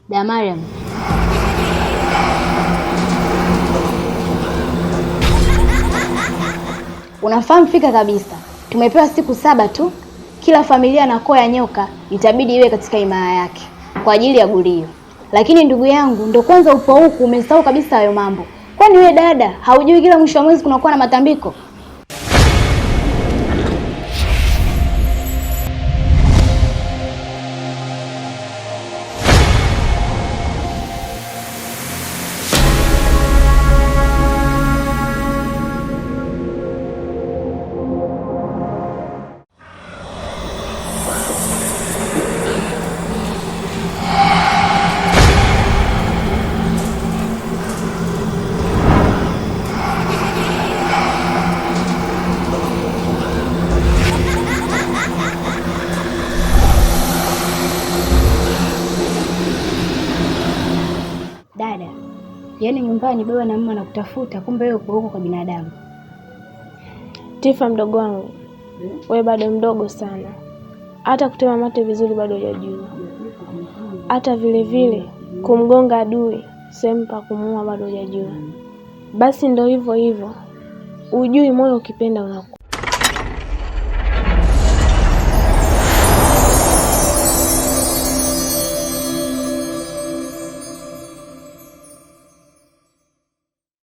Da Mariam, unafahamu fika kabisa tumepewa siku 7 tu, kila familia na koo ya nyoka itabidi iwe katika himaya yake kwa ajili ya gulio. Lakini ndugu yangu, ndo kwanza upo huku umesahau kabisa hayo mambo. Kwani wewe dada haujui kila mwisho wa mwezi kunakuwa na matambiko? Dada, yaani nyumbani baba na mama nakutafuta, kumbe wewe uko huko kwa binadamu. Tifa mdogo wangu, wewe bado mdogo sana. Hata kutema mate vizuri bado hujajua. Hata vile vile kumgonga adui sehemu pa kumuua bado hujajua. Basi ndio hivyo hivyo. Ujui moyo ukipenda unakuwa.